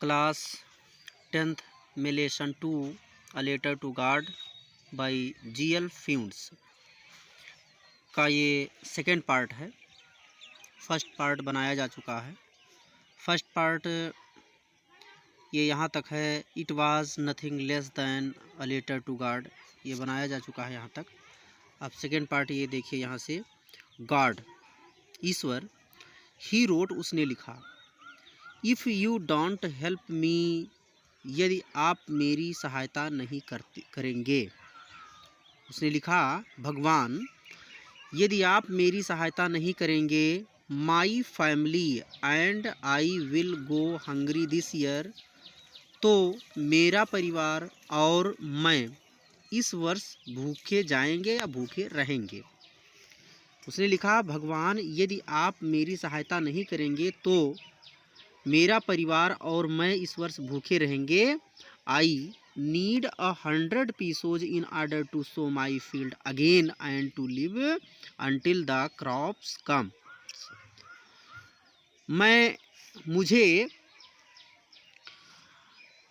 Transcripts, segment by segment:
Class 10th में lesson 2 a letter to God by G L. Fuentes का ये second part है। फर्स्ट पार्ट बनाया जा चुका है। फर्स्ट पार्ट ये यहाँ तक है, it was nothing less than a letter to God, ये बनाया जा चुका है यहाँ तक। अब सेकेंड पार्ट ये देखिए यहाँ से, गॉड ईश्वर, ही रोट उसने लिखा, if you don't help me, यदि आप मेरी सहायता नहीं करेंगे। उसने लिखा भगवान, यदि आप मेरी सहायता नहीं करेंगे, my family and I will go hungry this year, तो मेरा परिवार और मैं इस वर्ष भूखे जाएंगे या भूखे रहेंगे। उसने लिखा भगवान, यदि आप मेरी सहायता नहीं करेंगे तो मेरा परिवार और मैं इस वर्ष भूखे रहेंगे। I need 100 pesos in order to sow my field again and to live until the crops come। मुझे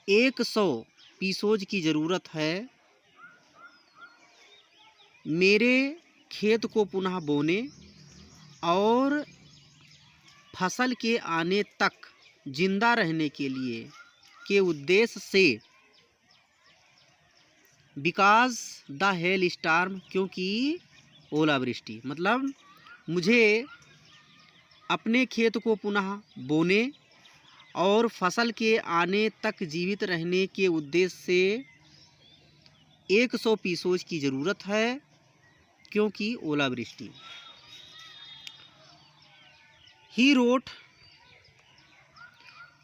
100 पीसोज की ज़रूरत है मेरे खेत को पुनः बोने और फसल के आने तक जिंदा रहने के लिए के उद्देश्य से, बिकॉज द हेल स्टार्म, क्योंकि ओलावृष्टि, मतलब मुझे अपने खेत को पुनः बोने और फसल के आने तक जीवित रहने के उद्देश्य से 100 पीसोज की ज़रूरत है, क्योंकि ओलावृष्टि। He wrote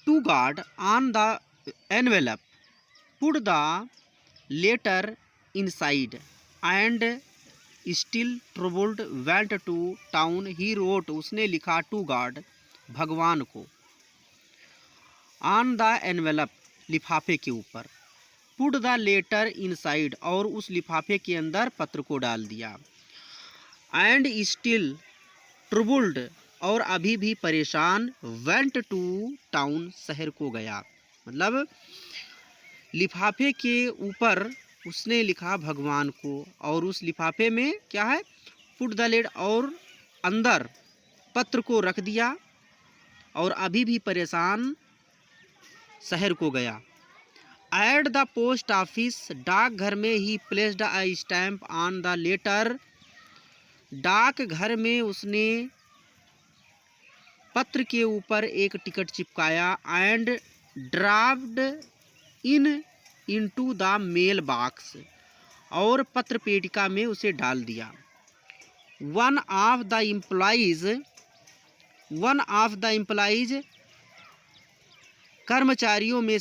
to God on the envelope, put the letter inside, and still troubled went to town। He wrote, उसने लिखा, to God, भगवान को, on the envelope, लिफाफे के ऊपर, put the letter inside, और उस लिफाफे के अंदर पत्र को डाल दिया, and still troubled, और अभी भी परेशान, वेंट टू टाउन, शहर को गया। मतलब लिफाफे के ऊपर उसने लिखा भगवान को, और उस लिफाफे में क्या है, पुट द लेड, और अंदर पत्र को रख दिया, और अभी भी परेशान शहर को गया। एट द पोस्ट ऑफिस, डाक घर में ही placed a stamp on the letter, डाक घर में उसने पत्र के ऊपर एक टिकट चिपकाया। And dropped into the mail box, और पत्र पेटिका में उसे डाल दिया। वन ऑफ द एम्प्लॉइज, कर्मचारियों में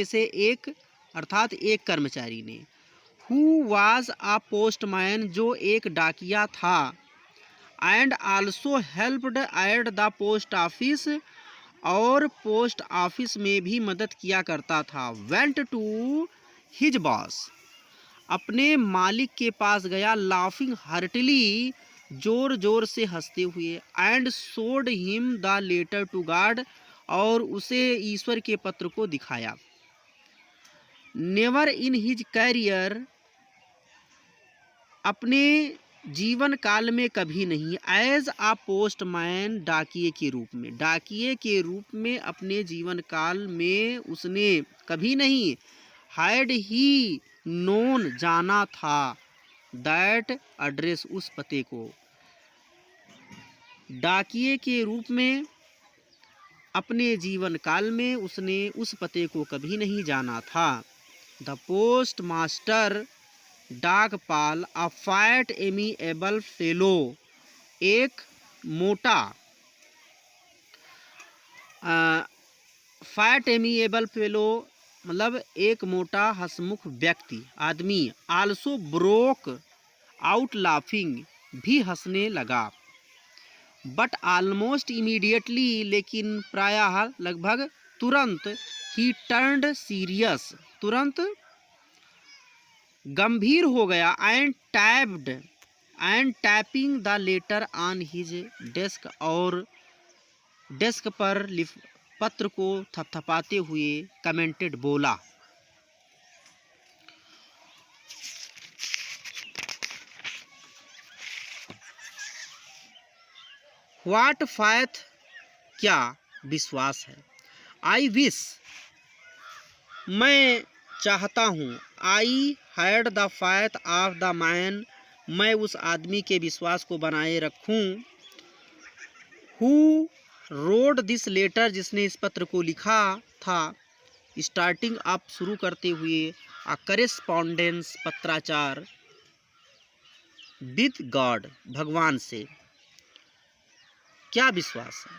से एक अर्थात एक कर्मचारी ने, हु वाज अ पोस्टमैन, जो एक डाकिया था, and also helped at the post office, और पोस्ट ऑफिस में भी मदद किया करता था। वेंट टू हिज बॉस, अपने मालिक के पास गया, लाफिंग हार्टली, जोर जोर से हंसते हुए, and showed him the letter to God, और उसे ईश्वर के पत्र को दिखाया। नेवर इन हिज कैरियर, अपने जीवन काल में कभी नहीं, एज आ पोस्टमैन, डाकिये के रूप में अपने जीवन काल में उसने कभी नहीं, हैड ही नोन, जाना था, दैट एड्रेस, उस पते को, डाकिये के रूप में अपने जीवन काल में उसने उस पते को कभी नहीं जाना था। द पोस्ट मास्टर, डाकपाल, अ फैट एमिएबल फेलो, एक मोटा, फैट एमिएबल फेलो मतलब एक मोटा हंसमुख व्यक्ति, आदमी, आल्सो ब्रोक आउट लाफिंग, भी हंसने लगा। बट ऑलमोस्ट इमीडिएटली, लेकिन प्रायः लगभग तुरंत, ही टर्न्ड सीरियस, तुरंत गंभीर हो गया। And tapping the later on his desk, और डेस्क पर पत्र को थपथपाते हुए कमेंटेड, बोला, व्हाट फाइथ, क्या विश्वास है। आई विश, मैं चाहता हूँ। I had the fifth of the man, मैं उस आदमी के विश्वास को बनाए रखूँ। हु रोड दिस लेटर, जिसने इस पत्र को लिखा था। स्टार्टिंग अप, शुरू करते हुए। अ करेस्पॉन्डेंस, पत्राचार। विद गॉड, भगवान से। क्या विश्वास है।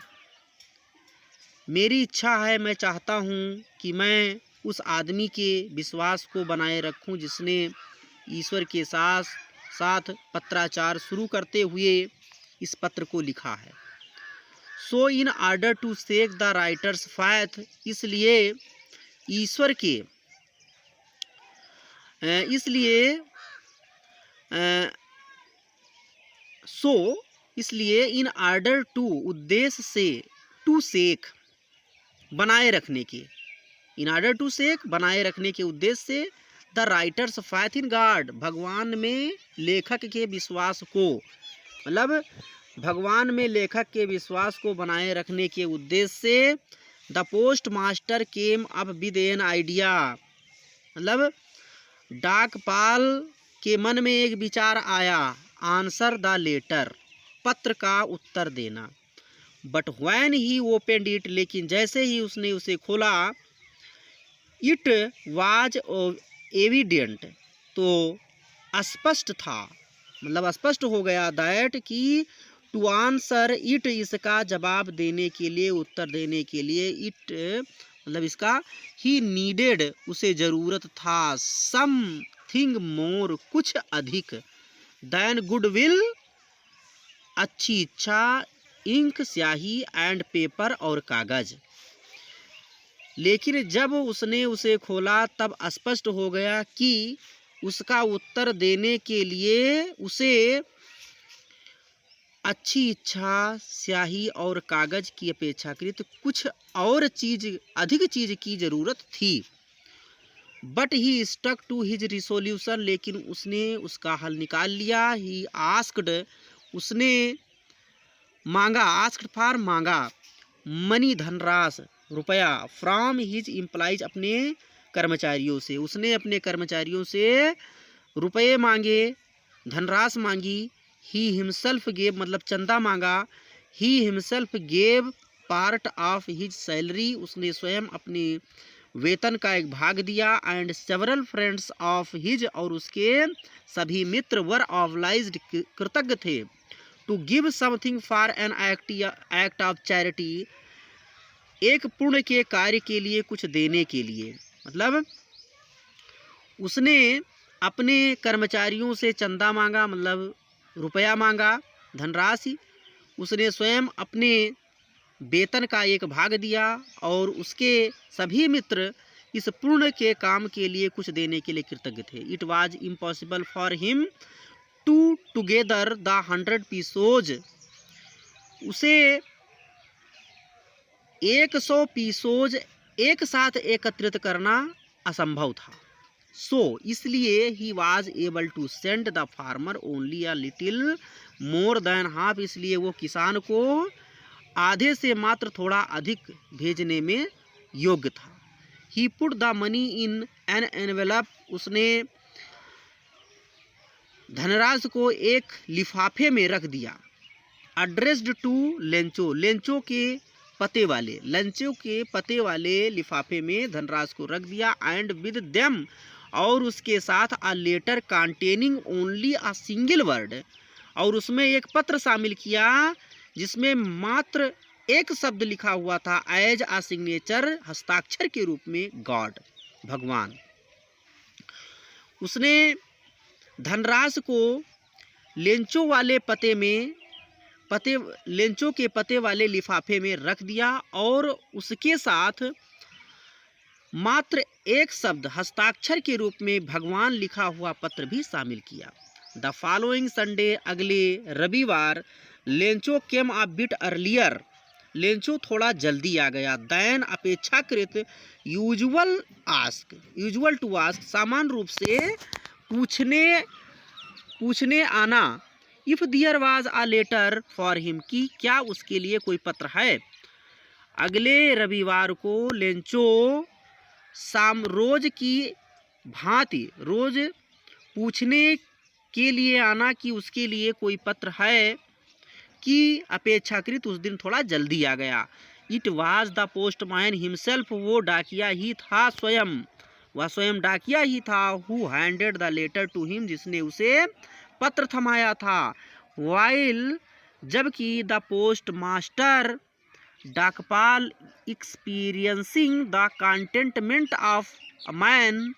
मेरी इच्छा है, मैं चाहता हूँ कि मैं उस आदमी के विश्वास को बनाए रखूं जिसने ईश्वर के साथ पत्राचार शुरू करते हुए इस पत्र को लिखा है। So in order to shake the writer's faith, इसलिए ईश्वर के इसलिए इन ऑर्डर टू, उद्देश्य से, टू सेक, बनाए रखने के, इन ऑर्डर टू सेक, बनाए रखने के उद्देश्य से, the writer's fifth in God, भगवान में लेखक के विश्वास को, मतलब भगवान में लेखक के विश्वास को बनाए रखने के उद्देश्य से, the post master came up with an idea, मतलब डाकपाल के मन में एक विचार आया। आंसर द लेटर, पत्र का उत्तर देना। But when he opened it, लेकिन जैसे ही उसने उसे खोला, इट वाज एविडेंट, तो स्पष्ट था, मतलब स्पष्ट हो गया, दैट कि टू आंसर इट, इसका जवाब देने के लिए, उत्तर देने के लिए, इट मतलब इसका, ही नीडेड, उसे जरूरत था, समथिंग मोर, कुछ अधिक, देन गुडविल, अच्छी इच्छा, इंक, स्याही, एंड पेपर, और कागज। लेकिन जब उसने उसे खोला तब स्पष्ट हो गया कि उसका उत्तर देने के लिए उसे अच्छी इच्छा, स्याही और कागज की अपेक्षाकृत कुछ और अधिक चीज की जरूरत थी। But he stuck to his resolution, लेकिन उसने उसका हल निकाल लिया। ही आस्क्ड, उसने मांगा, आस्क्ड फॉर, मांगा, मनी, धनराशि, रुपया, फ्रॉम हिज एम्प्लॉइज, अपने कर्मचारियों से, उसने अपने कर्मचारियों से रुपये मांगे, धनराशि मांगी। ही हिमसेल्फ गेव, मतलब चंदा मांगा। He himself gave part of his salary, उसने स्वयं अपने वेतन का एक भाग दिया। And several friends of his, और उसके सभी मित्र, वर ऑब्लाइज्ड, कृतज्ञ थे, to give something for an act of charity, एक पुण्य के कार्य के लिए कुछ देने के लिए। मतलब उसने अपने कर्मचारियों से चंदा मांगा, मतलब रुपया मांगा, धनराशि, उसने स्वयं अपने वेतन का एक भाग दिया, और उसके सभी मित्र इस पुण्य के काम के लिए कुछ देने के लिए कृतज्ञ थे। It was impossible for him to together the 100 pesos, उसे 100 पीसोज एक साथ एकत्रित करना असंभव था। सो इसलिए he was able to send the farmer only a little more than half, इसलिए वो किसान को आधे से मात्र थोड़ा अधिक भेजने में योग्य था। He put the money in an envelope, उसने धनराशि को एक लिफाफे में रख दिया। एड्रेस्ड टू लेंचो, लेंचो के पते वाले लिफाफे में धनराशि को रख दिया। एंड विद देम, और उसके साथ a letter containing only a single word, और उसमें एक पत्र शामिल किया जिसमें मात्र एक शब्द लिखा हुआ था, एज अ सिग्नेचर, हस्ताक्षर के रूप में, गॉड, भगवान। उसने धनराशि को लेंचो के पते वाले लिफाफे में रख दिया, और उसके साथ मात्र एक शब्द हस्ताक्षर के रूप में भगवान लिखा हुआ पत्र भी शामिल किया। द फॉलोइंग संडे, अगले रविवार, Lencho came a bit earlier, Lencho थोड़ा जल्दी आ गया। दैन अपेक्षाकृत यूजुअल टू आस्क सामान्य रूप से पूछने आना। If there was a letter for him कि क्या उसके लिए कोई पत्र है। अगले रविवार को लेंचो रोज की भांति रोज पूछने के लिए आना कि उसके लिए कोई पत्र है कि अपेक्षाकृत उस दिन थोड़ा जल्दी आ गया। It was the postman himself, वो डाकिया ही था स्वयं, वह स्वयं डाकिया ही था। Who handed the letter to him, जिसने उसे पत्र थमाया था। वाइल, जबकि द पोस्ट मास्टर डाकपाल experiencing the contentment of a man